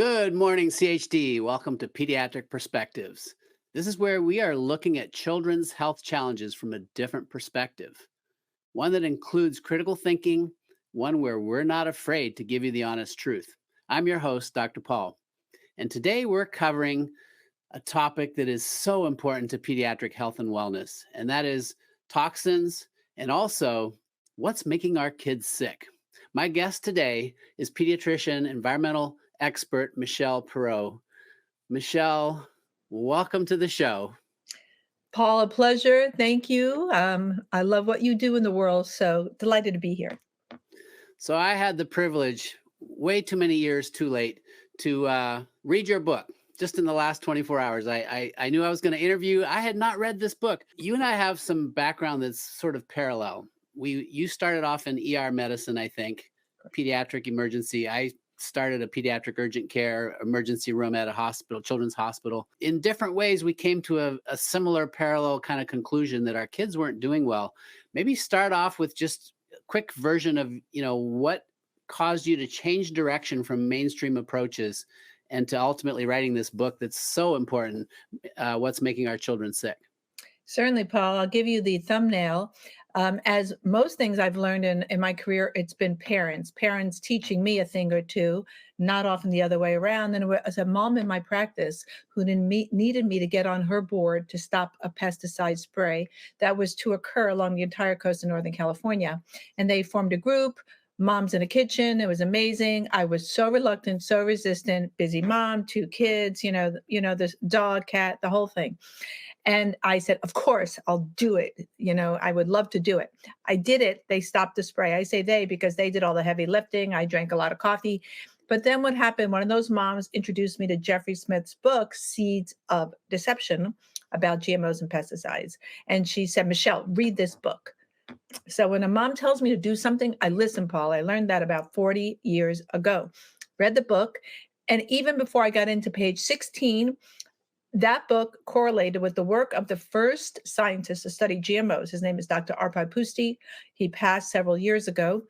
Good morning, CHD. Welcome to Pediatric Perspectives. This is where we are looking at children's health challenges from a different perspective, one that includes critical thinking, one where we're not afraid to give you the honest truth. I'm your host, Dr. Paul, and today we're covering a topic that is so important to pediatric health and wellness, and that is toxins and also what's making our kids sick. My guest today is pediatrician, environmental expert Michele Perro. Michele, welcome to the show. Paul, a pleasure. Thank you. I love what you do in the world, so delighted to be here. So I had the privilege, way too many years too late, to read your book. Just in the last 24 hours, I knew I was going to interview. I had not read this book. You and I have some background that's sort of parallel. You started off in ER medicine, I think, pediatric emergency. I started a pediatric urgent care emergency room at a hospital, children's hospital. In different ways, we came to a similar parallel kind of conclusion that our kids weren't doing well. Maybe start off with just a quick version of, what caused you to change direction from mainstream approaches and to ultimately writing this book that's so important, what's making our children sick. Certainly, Paul. I'll give you the thumbnail. As most things I've learned in my career, it's been parents teaching me a thing or two, not often the other way around. And as a mom in my practice who needed me to get on her board to stop a pesticide spray that was to occur along the entire coast of Northern California. And they formed a group. Moms in a kitchen. It was amazing. I was so reluctant, so resistant, busy mom, two kids, this dog, cat, the whole thing. And I said, of course, I'll do it. I would love to do it. I did it. They stopped the spray. I say they because they did all the heavy lifting. I drank a lot of coffee. But then what happened? One of those moms introduced me to Jeffrey Smith's book, Seeds of Deception, about GMOs and pesticides. And she said, Michele, read this book. So when a mom tells me to do something, I listen, Paul. I learned that about 40 years ago. Read the book. And even before I got into page 16, that book correlated with the work of the first scientist to study GMOs. His name is Dr. Arpad Pusztai. He passed several years ago.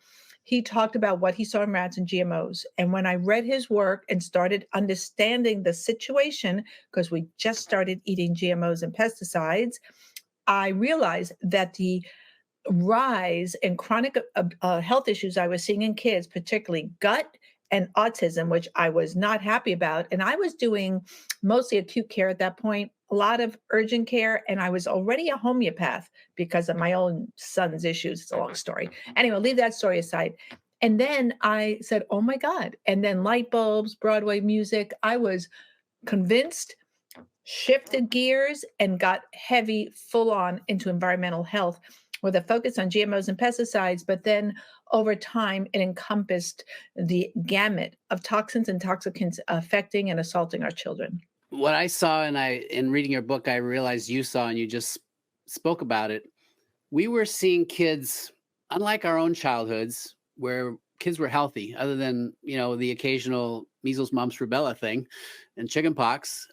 He talked about what he saw in rats and GMOs. And when I read his work and started understanding the situation, because we just started eating GMOs and pesticides, I realized that the rise in chronic health issues I was seeing in kids, particularly gut and autism, which I was not happy about. And I was doing mostly acute care at that point, a lot of urgent care. And I was already a homeopath because of my own son's issues. It's a long story. Anyway, leave that story aside. And then I said, oh my God. And then light bulbs, Broadway music. I was convinced, shifted gears, and got heavy, full on into environmental health with a focus on GMOs and pesticides, but then over time, it encompassed the gamut of toxins and toxicants affecting and assaulting our children. What I saw, and in reading your book, I realized you saw, and you just spoke about it. We were seeing kids, unlike our own childhoods, where kids were healthy, other than the occasional measles, mumps, rubella thing, and chickenpox.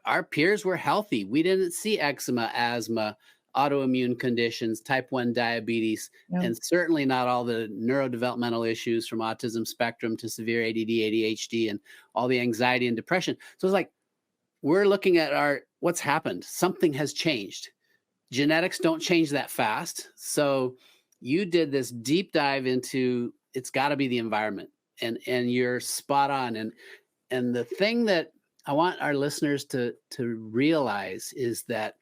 Our peers were healthy. We didn't see eczema, asthma, autoimmune conditions, type 1 diabetes, and certainly not all the neurodevelopmental issues from autism spectrum to severe ADD, ADHD, and all the anxiety and depression. So it's like, we're looking at what's happened. Something has changed. Genetics don't change that fast. So you did this deep dive into, it's got to be the environment, and you're spot on. And the thing that I want our listeners to realize is that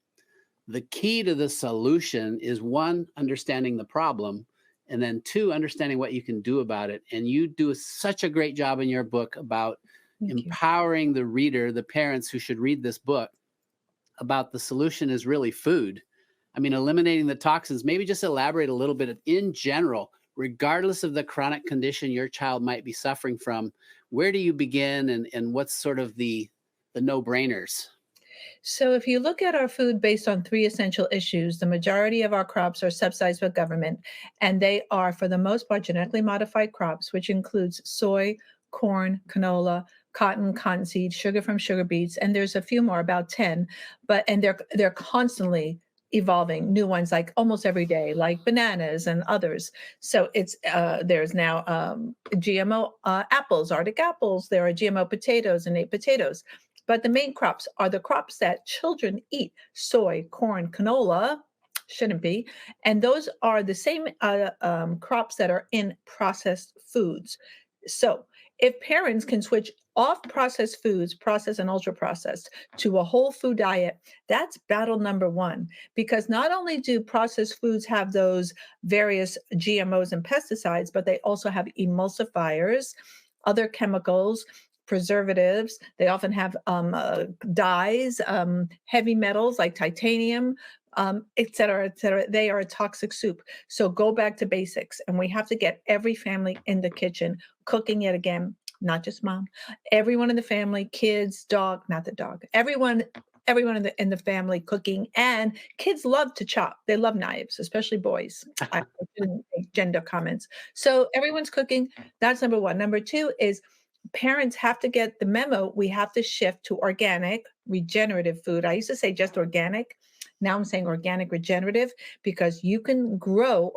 the key to the solution is, one, understanding the problem, and then two, understanding what you can do about it. And you do such a great job in your book about empowering the reader, the parents who should read this book, about the solution is really food. I mean, eliminating the toxins. Maybe just elaborate a little bit in general, regardless of the chronic condition your child might be suffering from. Where do you begin, and what's sort of the no-brainers? So if you look at our food based on three essential issues, the majority of our crops are subsidized by government, and they are, for the most part, genetically modified crops, which includes soy, corn, canola, cottonseed, sugar from sugar beets, and there's a few more, about 10, and they're constantly evolving new ones like almost every day, like bananas and others. So it's there's now GMO apples, Arctic apples. There are GMO potatoes, innate potatoes. But the main crops are the crops that children eat: soy, corn, canola. Shouldn't be. And those are the same crops that are in processed foods. So if parents can switch off processed foods, processed and ultra processed, to a whole food diet, that's battle number one. Because not only do processed foods have those various GMOs and pesticides, but they also have emulsifiers, other chemicals, preservatives. They often have dyes, heavy metals like titanium, et cetera, et cetera. They are a toxic soup. So go back to basics. And we have to get every family in the kitchen cooking it again, not just mom. Everyone in the family, kids, dog, not the dog, everyone in the family cooking. And kids love to chop. They love knives, especially boys. I didn't make gender comments. So everyone's cooking. That's number one. Number two is parents have to get the memo. We have to shift to organic, regenerative food. I used to say just organic. Now I'm saying organic regenerative because you can grow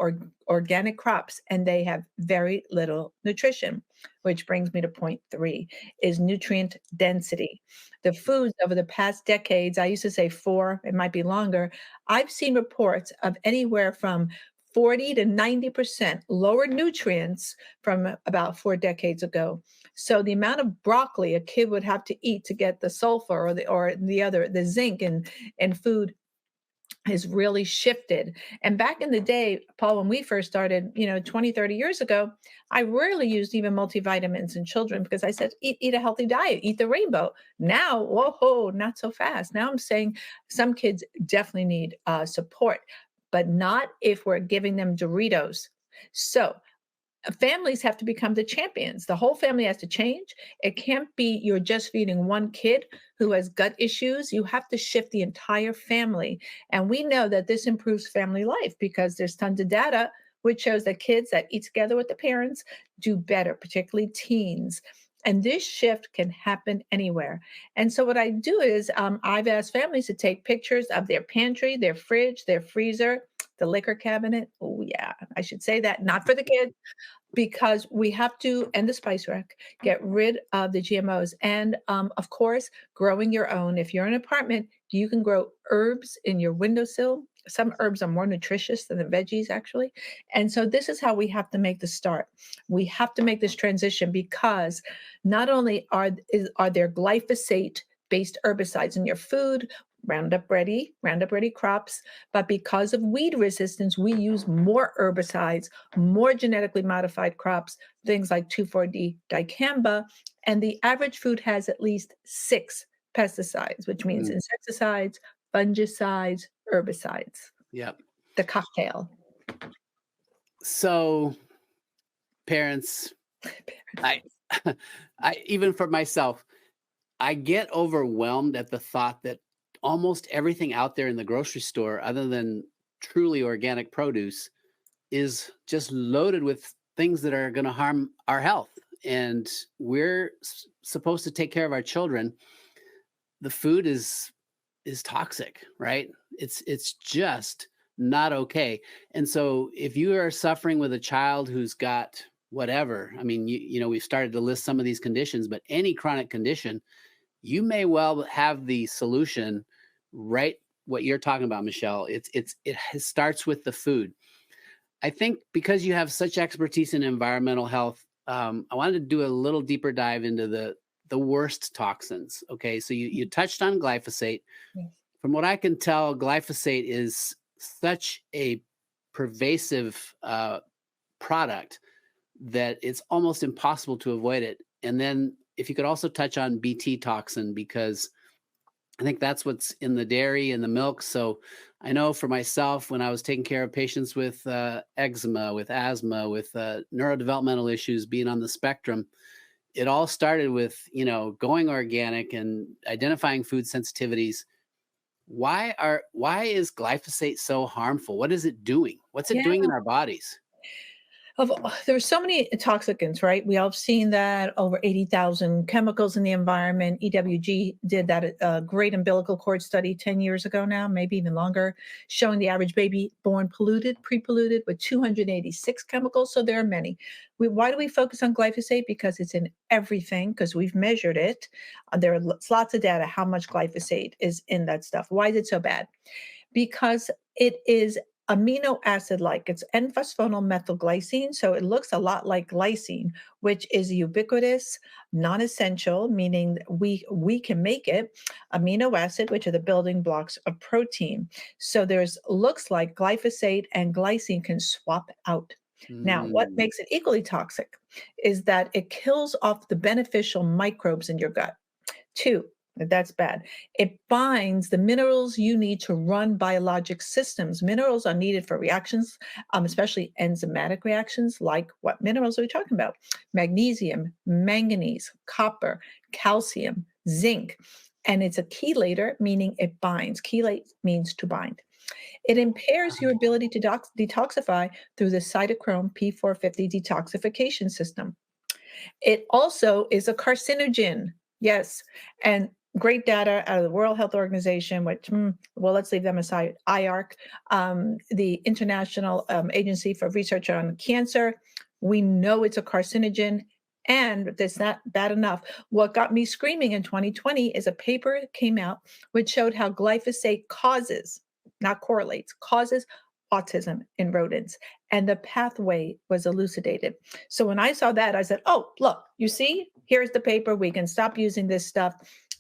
organic crops and they have very little nutrition, which brings me to point three is nutrient density. The foods over the past decades, I used to say four, it might be longer. I've seen reports of anywhere from 40 to 90% lower nutrients from about 4 decades ago. So the amount of broccoli a kid would have to eat to get the sulfur or the zinc in food has really shifted. And back in the day, Paul, when we first started, 20, 30 years ago, I rarely used even multivitamins in children because I said, eat a healthy diet, eat the rainbow. Now, whoa, not so fast. Now I'm saying some kids definitely need support, but not if we're giving them Doritos. So families have to become the champions. The whole family has to change. It can't be you're just feeding one kid who has gut issues. You have to shift the entire family. And we know that this improves family life because there's tons of data which shows that kids that eat together with the parents do better, particularly teens. And this shift can happen anywhere. And so what I do is I've asked families to take pictures of their pantry, their fridge, their freezer, the liquor cabinet. Oh yeah, I should say that, not for the kids, because we have to, and the spice rack, get rid of the GMOs. And of course, growing your own. If you're in an apartment, you can grow herbs in your windowsill. Some herbs are more nutritious than the veggies, actually. And so this is how we have to make the start. We have to make this transition because not only are there glyphosate-based herbicides in your food, Roundup Ready crops, but because of weed resistance, we use more herbicides, more genetically modified crops, things like 2,4-D dicamba, and the average food has at least 6 pesticides, which means Mm, insecticides, fungicides, herbicides, yep. the cocktail. So parents, I, I even for myself, I get overwhelmed at the thought that almost everything out there in the grocery store, other than truly organic produce, is just loaded with things that are going to harm our health. And we're supposed to take care of our children. The food is toxic, right? It's just not okay. And so if you are suffering with a child who's got whatever, I mean, we've started to list some of these conditions, but any chronic condition, you may well have the solution, right? What you're talking about, Michelle. Starts with the food. I think because you have such expertise in environmental health, I wanted to do a little deeper dive into the worst toxins. Okay, so you touched on glyphosate. Yes. From what I can tell, glyphosate is such a pervasive product that it's almost impossible to avoid it. And then if you could also touch on BT toxin, because I think that's what's in the dairy and the milk. So I know for myself, when I was taking care of patients with eczema, with asthma, with neurodevelopmental issues, being on the spectrum, it all started with, going organic and identifying food sensitivities. Why is glyphosate so harmful? What is it doing? What's it Yeah. doing in our bodies? There are so many toxicants, right? We all have seen that over 80,000 chemicals in the environment. EWG did that great umbilical cord study 10 years ago now, maybe even longer, showing the average baby born polluted, pre-polluted with 286 chemicals. So there are many. Why do we focus on glyphosate? Because it's in everything, because we've measured it. There are lots of data how much glyphosate is in that stuff. Why is it so bad? Because it is amino acid like. It's N-phosphonyl-methylglycine, so it looks a lot like glycine, which is ubiquitous, non-essential, meaning we can make it. Amino acid, which are the building blocks of protein. So there's looks like glyphosate and glycine can swap out. Now, what Mm. makes it equally toxic is that it kills off the beneficial microbes in your gut. Two, that's bad. It binds the minerals you need to run biologic systems. Minerals are needed for reactions, especially enzymatic reactions. Like what minerals are we talking about? Magnesium, manganese, copper, calcium, zinc. And it's a chelator, meaning it binds. Chelate means to bind. It impairs your ability to detoxify through the cytochrome P450 detoxification system. It also is a carcinogen. Yes. And great data out of the World Health Organization, which, well, let's leave them aside. IARC, the International Agency for Research on Cancer. We know it's a carcinogen. And that's not bad enough. What got me screaming in 2020 is a paper that came out which showed how glyphosate causes, not correlates, causes autism in rodents. And the pathway was elucidated. So when I saw that, I said, oh, look, you see, here's the paper. We can stop using this stuff.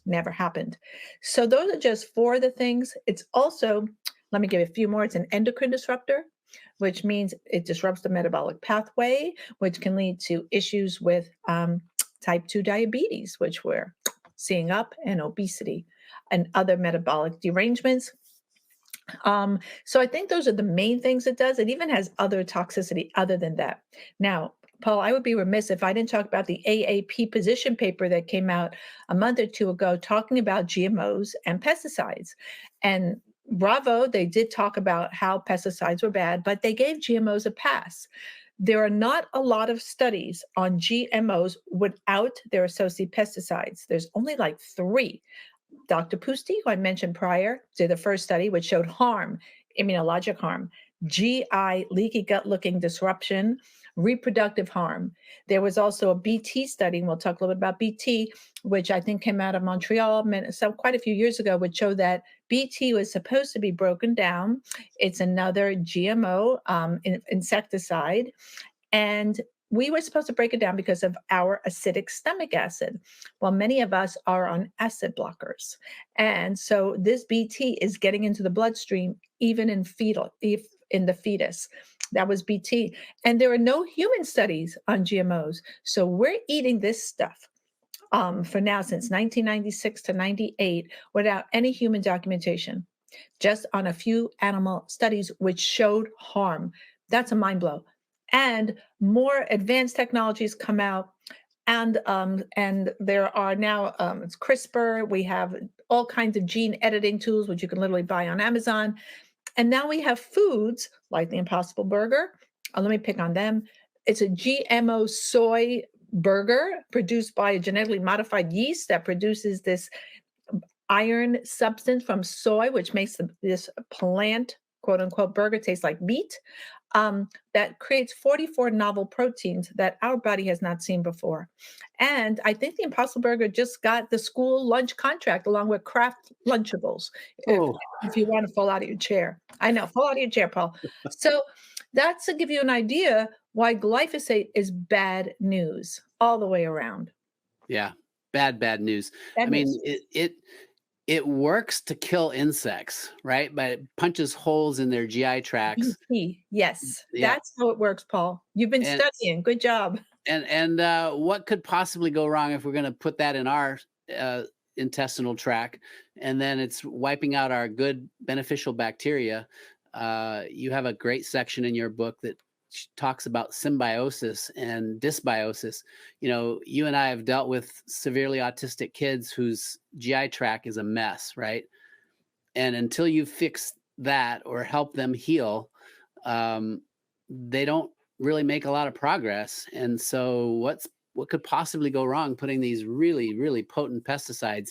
Never happened. So those are just four of the things. It's also, let me give you a few more. It's an endocrine disruptor, which means it disrupts the metabolic pathway, which can lead to issues with type 2 diabetes, which we're seeing up, and obesity and other metabolic derangements. So I think those are the main things it does. It even has other toxicity other than that. Now, Paul, I would be remiss if I didn't talk about the AAP position paper that came out a month or two ago talking about GMOs and pesticides. And bravo, they did talk about how pesticides were bad, but they gave GMOs a pass. There are not a lot of studies on GMOs without their associated pesticides. There's only like 3. Dr. Pusti, who I mentioned prior, did the first study, which showed harm, immunologic harm, GI, leaky gut looking disruption, reproductive harm. There was also a BT study, and we'll talk a little bit about BT, which I think came out of Montreal quite a few years ago, which showed that BT was supposed to be broken down. It's another GMO insecticide. And we were supposed to break it down because of our acidic stomach acid. Well, many of us are on acid blockers. And so this BT is getting into the bloodstream, even in in the fetus. That was BT. And there are no human studies on GMOs. So we're eating this stuff for now since 1996 to 98 without any human documentation, just on a few animal studies which showed harm. That's a mind blow. And more advanced technologies come out, and there are now it's CRISPR. We have all kinds of gene editing tools which you can literally buy on Amazon, and now we have foods like the Impossible Burger. Let me pick on them. It's a GMO soy burger produced by a genetically modified yeast that produces this iron substance from soy, which makes this plant, quote unquote, burger taste like meat. That creates 44 novel proteins that our body has not seen before. And I think the Impossible Burger just got the school lunch contract along with Kraft Lunchables. If, Oh, if you want to fall out of your chair, I know, fall out of your chair, Paul. So that's to give you an idea why glyphosate is bad news all the way around. yeah. Bad news. I Bad mean, news. it works to kill insects, right? But it punches holes in their GI tracts. BT. Yes, Yeah. that's how it works, Paul. You've been And studying. Good job. what could possibly go wrong if we're going to put that in our uh, intestinal tract, and then it's wiping out our good beneficial bacteria? You have a great section in your book that talks about symbiosis and dysbiosis. You know, you and I have dealt with severely autistic kids whose GI tract is a mess, right? And until you fix that or help them heal, they don't really make a lot of progress. And so what could possibly go wrong putting these really, really potent pesticides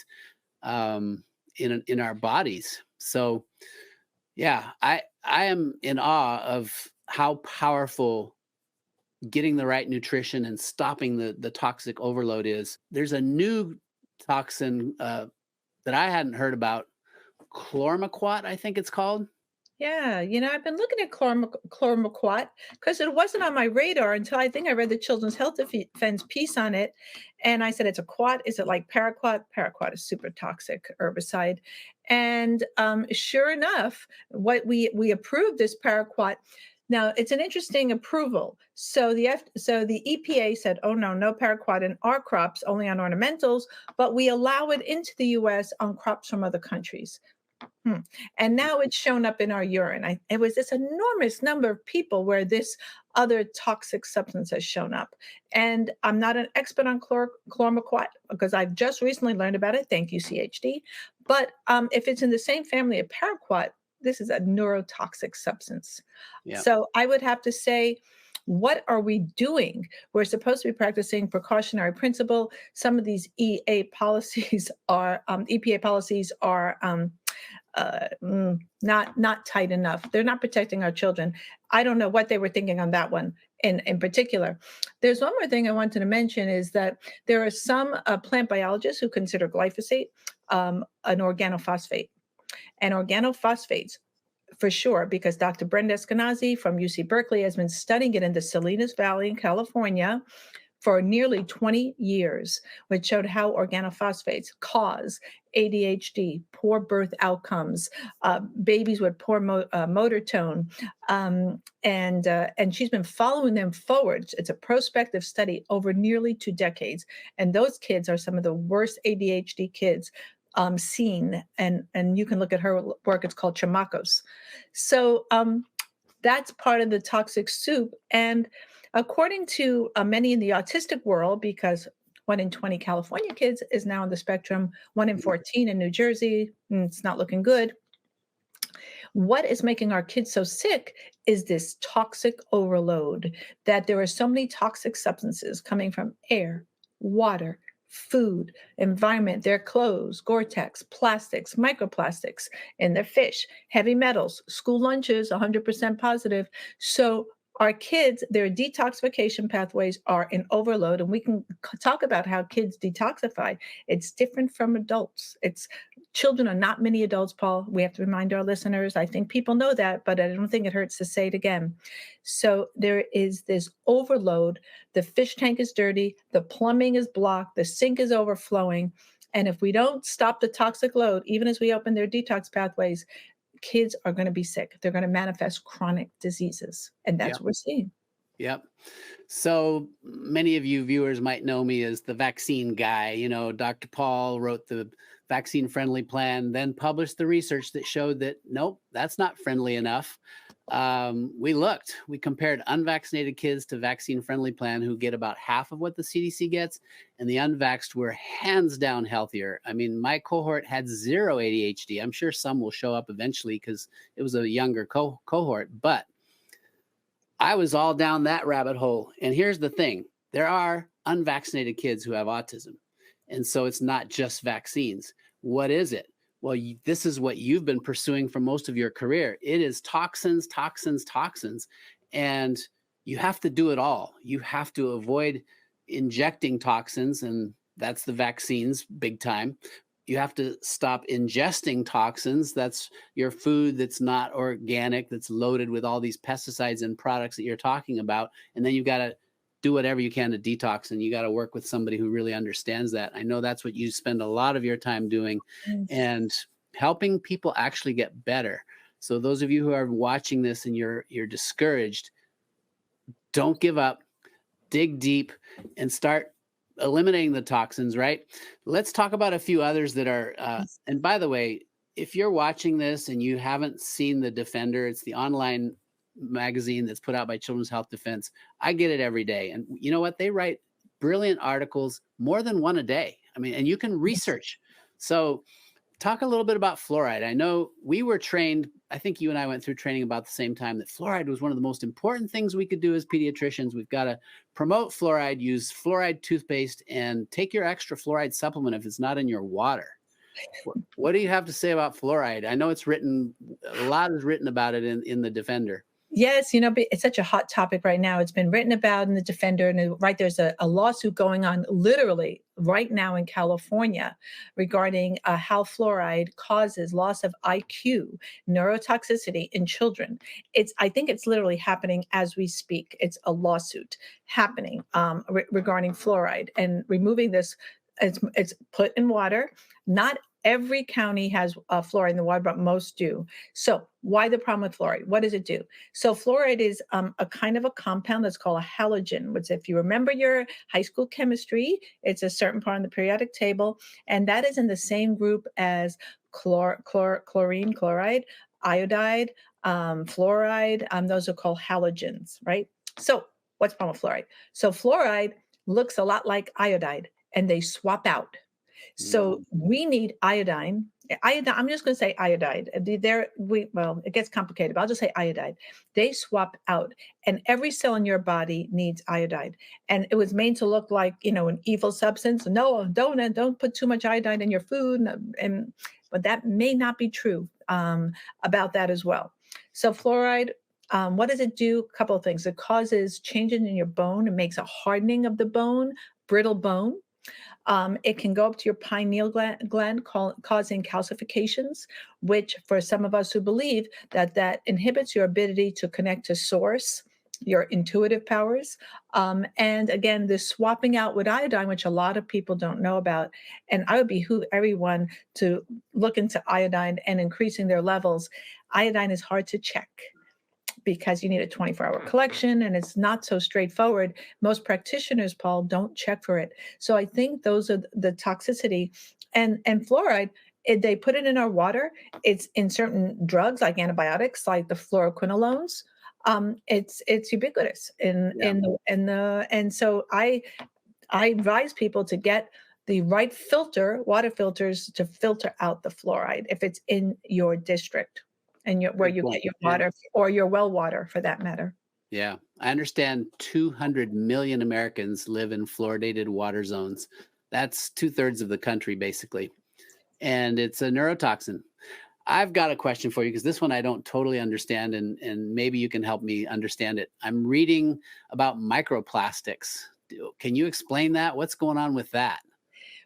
in our bodies? So yeah, I am in awe of how powerful getting the right nutrition and stopping the toxic overload is. There's a new toxin that I hadn't heard about, chlormequat, I think it's called. Yeah, I've been looking at chlormequat because it wasn't on my radar until I think I read the Children's Health Defense piece on it, and I said, "It's a quat. Is it like paraquat? Paraquat is super toxic herbicide." And sure enough, what we approved this paraquat. Now it's an interesting approval. So the EPA said, "Oh no, no paraquat in our crops, only on ornamentals, but we allow it into the U.S. on crops from other countries." Hmm. And now it's shown up in our urine. It was this enormous number of people where this other toxic substance has shown up. And I'm not an expert on chlormequat because I've just recently learned about it. Thank you, CHD. But if it's in the same family of paraquat, this is a neurotoxic substance. Yeah. So I would have to say, what are we doing? We're supposed to be practicing precautionary principle. Some of these EPA policies are not tight enough. They're not protecting our children. I don't know what they were thinking on that one in particular. There's one more thing I wanted to mention is that there are some plant biologists who consider glyphosate an organophosphate. And organophosphates, for sure, because Dr. Brenda Eskenazi from UC Berkeley has been studying it in the Salinas Valley in California for nearly 20 years, which showed how organophosphates cause ADHD, poor birth outcomes, babies with poor motor tone, and she's been following them forward. It's a prospective study over nearly 2 decades, and those kids are some of the worst ADHD kids seen. And you can look at her work. It's called Chamacos. So that's part of the toxic soup. And according to many in the autistic world, because 1 in 20 California kids is now on the spectrum, 1 in 14 in New Jersey, it's not looking good. What is making our kids so sick is this toxic overload, that there are so many toxic substances coming from air, water, food, environment, their clothes, Gore-Tex, plastics, microplastics in their fish, heavy metals, school lunches, 100% positive. So our kids, their detoxification pathways are in overload, and we can talk about how kids detoxify. It's different from adults. It's children are not mini adults, Paul. We have to remind our listeners. I think people know that, but I don't think it hurts to say it again. So there is this overload. The fish tank is dirty. The plumbing is blocked. The sink is overflowing. And if we don't stop the toxic load, even as we open their detox pathways, kids are going to be sick. They're going to manifest chronic diseases. And that's Yeah. what we're seeing. Yep. So many of you viewers might know me as the vaccine guy. You know, Dr. Paul wrote the vaccine friendly plan, then published the research that showed that, nope, that's not friendly enough. We compared unvaccinated kids to vaccine friendly plan who get about half of what the CDC gets, and the unvaxxed were hands down healthier. I mean, my cohort had zero ADHD. I'm sure some will show up eventually because it was a younger cohort, but I was all down that rabbit hole. And here's the thing. There are unvaccinated kids who have autism. And so it's not just vaccines. What is it? Well, this is what you've been pursuing for most of your career. It is toxins, toxins, toxins. And you have to do it all. You have to avoid injecting toxins, and that's the vaccines big time. You have to stop ingesting toxins. That's your food that's not organic, that's loaded with all these pesticides and products that you're talking about. And then you've got to do whatever you can to detox, and you got to work with somebody who really understands that. I know that's what you spend a lot of your time doing, and helping people actually get better. So those of you who are watching this and you're discouraged, don't give up, dig deep, and start eliminating the toxins, right? Let's talk about a few others that are, and by the way, if you're watching this and you haven't seen The Defender, it's the online magazine that's put out by Children's Health Defense. I get it every day. And you know what? They write brilliant articles, more than one a day. I mean, and you can research. So Talk a little bit about fluoride. I know we were trained, I think you and I went through training about the same time, that fluoride was one of the most important things we could do as pediatricians. We've got to promote fluoride, use fluoride toothpaste, and take your extra fluoride supplement if it's not in your water. What do you have to say about fluoride? I know it's written, a lot is written about it in the Defender. Yes, it's such a hot topic right now. It's been written about in the Defender, and right there's a lawsuit going on literally right now in California regarding how fluoride causes loss of IQ, neurotoxicity in children. I think it's literally happening as we speak. It's a lawsuit happening regarding fluoride and removing this. It's put in water. Not every county has fluoride in the water, but most do. So why the problem with fluoride? What does it do? So fluoride is a kind of a compound that's called a halogen, which if you remember your high school chemistry, it's a certain part on the periodic table, and that is in the same group as chlorine, chloride, iodide, fluoride. Those are called halogens, right? So what's the problem with fluoride? So fluoride looks a lot like iodide, and they swap out. So Mm. we need iodine. Iodine, I'm just going to say iodide. Well, it gets complicated, but I'll just say iodide. They swap out, and every cell in your body needs iodide. And it was made to look like, an evil substance. No, don't put too much iodine in your food. But that may not be true about that as well. So fluoride, what does it do? A couple of things. It causes changes in your bone. It makes a hardening of the bone, brittle bone. It can go up to your pineal gland causing calcifications, which for some of us who believe that inhibits your ability to connect to source, your intuitive powers. And again, this swapping out with iodine, which a lot of people don't know about. And I would behoove everyone to look into iodine and increasing their levels. Iodine is hard to check because you need a 24-hour collection, and it's not so straightforward. Most practitioners, Paul, don't check for it. So I think those are the toxicity. And fluoride, they put it in our water. It's in certain drugs like antibiotics, like the fluoroquinolones. It's ubiquitous Yeah. and so I advise people to get the right water filters to filter out the fluoride if it's in your district and where Good you point. get your And water or your well water for that matter. yeah, I understand 200 million Americans live in fluoridated water zones. That's two-thirds of the country, basically. And it's a neurotoxin. I've got a question for you because this one I don't totally understand, and maybe you can help me understand it. I'm reading about microplastics. Can you explain that? What's going on with that?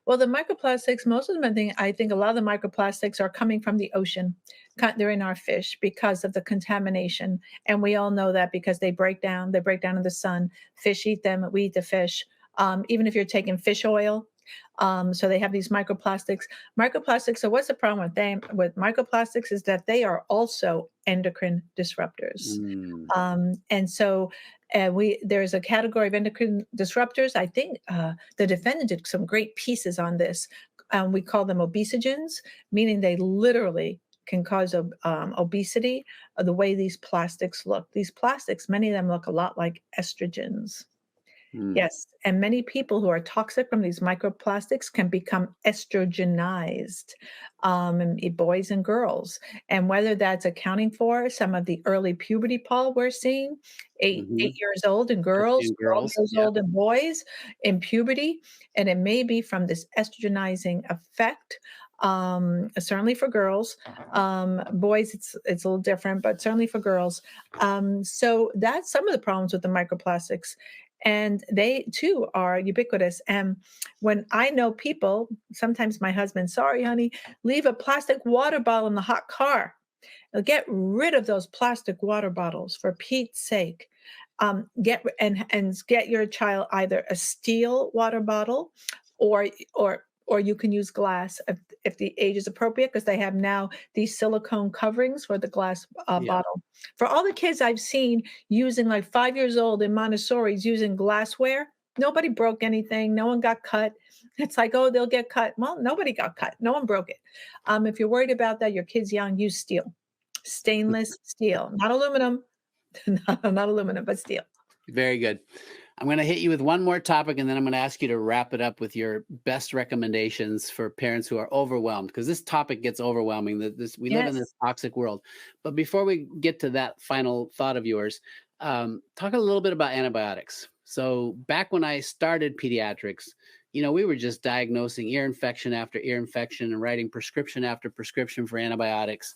Well, the microplastics, most of them, I think a lot of the microplastics are coming from the ocean. They're in our fish because of the contamination. And we all know that because they break down in the sun. Fish eat them, we eat the fish. Even if you're taking fish oil, so they have these microplastics. Microplastics. So what's the problem with them? With microplastics is that they are also endocrine disruptors. Mm, And so there's a category of endocrine disruptors. I think the defendant did some great pieces on this. We call them obesogens, meaning they literally can cause obesity. The way these plastics look, many of them look a lot like estrogens. mm, Yes, and many people who are toxic from these microplastics can become estrogenized, boys and girls. And whether that's accounting for some of the early puberty, Paul, we're seeing hmm. 8 years old in Especially girls, in 12 girls. years Yeah. old in boys in puberty, and it may be from this estrogenizing effect. Certainly for girls, boys it's a little different, but certainly for girls. So that's some of the problems with the microplastics, and they too are ubiquitous. And when I know people, sometimes my husband, sorry, honey, leave a plastic water bottle in the hot car. Get rid of those plastic water bottles for Pete's sake. Get your child either a steel water bottle, or or you can use glass if the age is appropriate, because they have now these silicone coverings for the glass Yeah. bottle. For all the kids I've seen using, like 5 years old in Montessori's, using glassware, nobody broke anything. No one got cut. It's like, oh, they'll get cut. Well, nobody got cut. No one broke it. If you're worried about that, your kid's young, use steel, stainless steel, not aluminum, not aluminum, but steel. Very good. I'm going to hit you with one more topic, and then I'm going to ask you to wrap it up with your best recommendations for parents who are overwhelmed, because this topic gets overwhelming. We live in Yes. this toxic world. But before we get to that final thought of yours, talk a little bit about antibiotics. So back when I started pediatrics, we were just diagnosing ear infection after ear infection and writing prescription after prescription for antibiotics,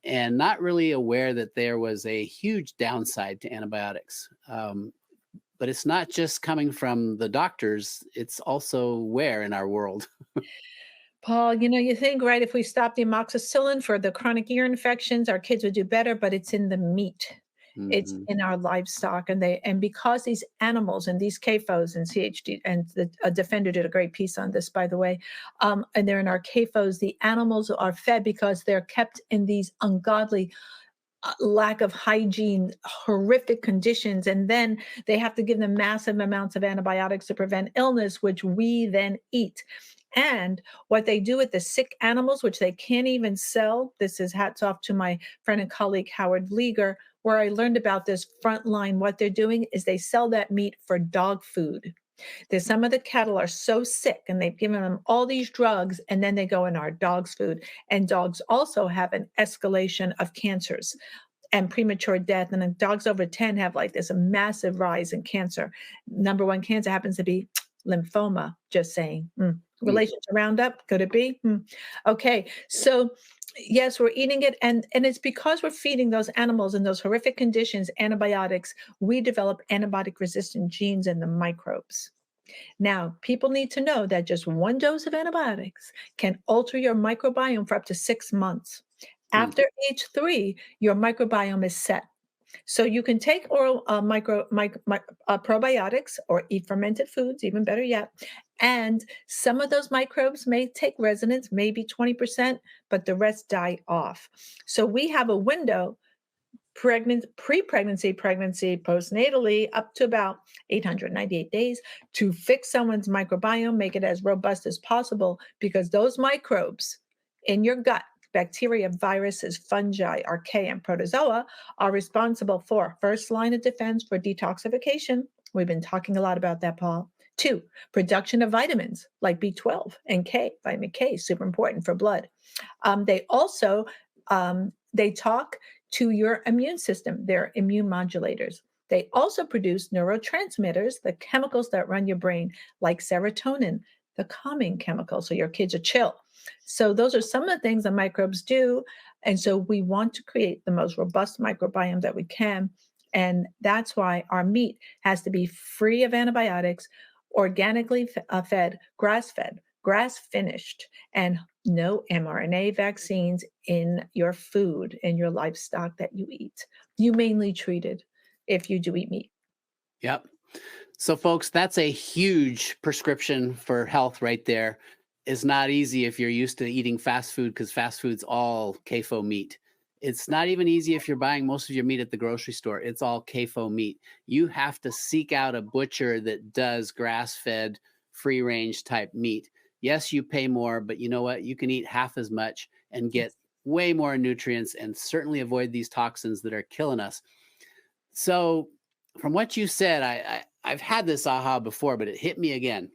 and not really aware that there was a huge downside to antibiotics. But it's not just coming from the doctors, it's also where in our world? Paul, you think, right, if we stop the amoxicillin for the chronic ear infections, our kids would do better, but it's in the meat. It's Mhm. in our livestock. And because these animals and these CAFOs and CHD, and a Defender did a great piece on this, by the way, and they're in our CAFOs, the animals are fed because they're kept in these ungodly lack of hygiene, horrific conditions. And then they have to give them massive amounts of antibiotics to prevent illness, which we then eat. And what they do with the sick animals, which they can't even sell, this is hats off to my friend and colleague, Howard Vlieger, where I learned about this frontline. What they're doing is they sell that meat for dog food. There's some of the cattle are so sick and they've given them all these drugs, and then they go in our dog's food. And dogs also have an escalation of cancers and premature death. And then dogs over 10 have like this massive rise in cancer. Number one cancer happens to be lymphoma, just saying. Mm. Relation to Roundup, could it be? Okay, so yes, we're eating it, and it's because we're feeding those animals in those horrific conditions antibiotics. We develop antibiotic resistant genes in the microbes. Now, people need to know that just one dose of antibiotics can alter your microbiome for up to 6 months. Mm. After age 3, your microbiome is set. So you can take oral probiotics or eat fermented foods, even better yet. And some of those microbes may take residence, maybe 20%, but the rest die off. So we have a window, pre-pregnancy, pregnancy, postnatally, up to about 898 days, to fix someone's microbiome, make it as robust as possible, because those microbes in your gut, bacteria, viruses, fungi, archaea, and protozoa, are responsible for first line of defense for detoxification. We've been talking a lot about that, Paul. 2, production of vitamins like B12 and K. Vitamin K is super important for blood. They also they talk to your immune system. They're immune modulators. They also produce neurotransmitters, the chemicals that run your brain, like serotonin, the calming chemical, so your kids are chill. So those are some of the things that microbes do. And so we want to create the most robust microbiome that we can. And that's why our meat has to be free of antibiotics, organically fed, grass finished, and no mRNA vaccines in your food, in your livestock that you eat. Humanely treated if you do eat meat. Yep. So, folks, that's a huge prescription for health right there. It's not easy if you're used to eating fast food, because fast food's all CAFO meat. It's not even easy if you're buying most of your meat at the grocery store. It's all CAFO meat. You have to seek out a butcher that does grass-fed, free-range type meat. Yes, you pay more, but you know what? You can eat half as much and get Yes. way more nutrients and certainly avoid these toxins that are killing us. So, from what you said, I've had this aha before, but it hit me again.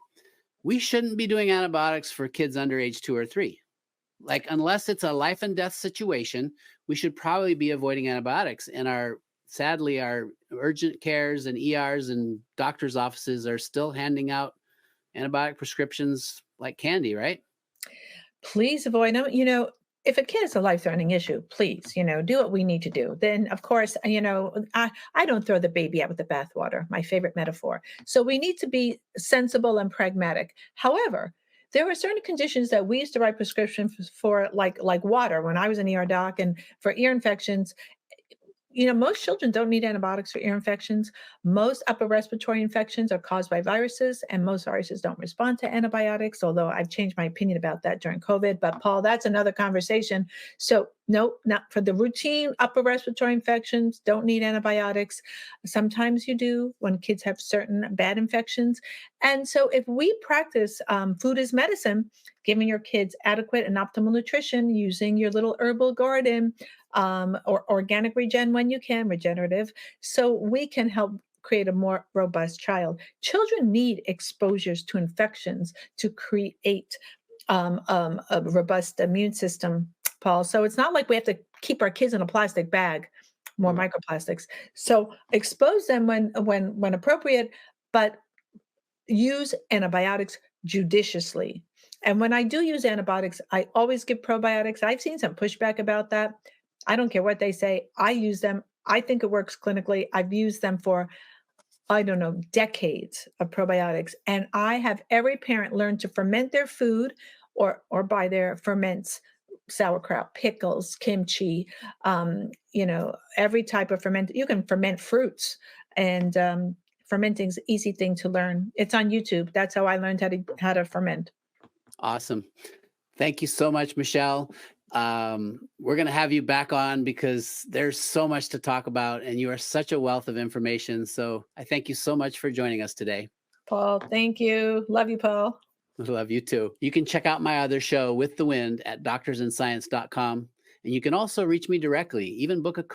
We shouldn't be doing antibiotics for kids under age 2 or 3. Like, unless it's a life and death situation, we should probably be avoiding antibiotics. And sadly, our urgent cares and ERs and doctors' offices are still handing out antibiotic prescriptions like candy, right? Please avoid them. If a kid is a life-threatening issue, please, do what we need to do. Then, of course, I don't throw the baby out with the bathwater, my favorite metaphor. So we need to be sensible and pragmatic. However, there are certain conditions that we used to write prescriptions for, like water when I was an ER doc, and for ear infections. Most children don't need antibiotics for ear infections. Most upper respiratory infections are caused by viruses, and most viruses don't respond to antibiotics, although I've changed my opinion about that during COVID. But, Paul, that's another conversation. So, no, not for the routine upper respiratory infections, don't need antibiotics. Sometimes you do when kids have certain bad infections. And so, if we practice food as medicine, giving your kids adequate and optimal nutrition, using your little herbal garden, or organic regen when you can, regenerative, so we can help create a more robust child. Children need exposures to infections to create a robust immune system, Paul. So it's not like we have to keep our kids in a plastic bag, more Right. microplastics. So expose them when appropriate, but use antibiotics judiciously. And when I do use antibiotics, I always give probiotics. I've seen some pushback about that. I don't care what they say. I use them. I think it works clinically. I've used them for, I don't know, decades of probiotics. And I have every parent learn to ferment their food or buy their ferments, sauerkraut, pickles, kimchi, every type of ferment. You can ferment fruits, and fermenting's an easy thing to learn. It's on YouTube. That's how I learned how to ferment. Awesome. Thank you so much, Michele. We're going to have you back on because there's so much to talk about, and you are such a wealth of information. So I thank you so much for joining us today. Paul, thank you. Love you, Paul. Love you too. You can check out my other show, With the Wind, at doctorsandscience.com. And you can also reach me directly, even book a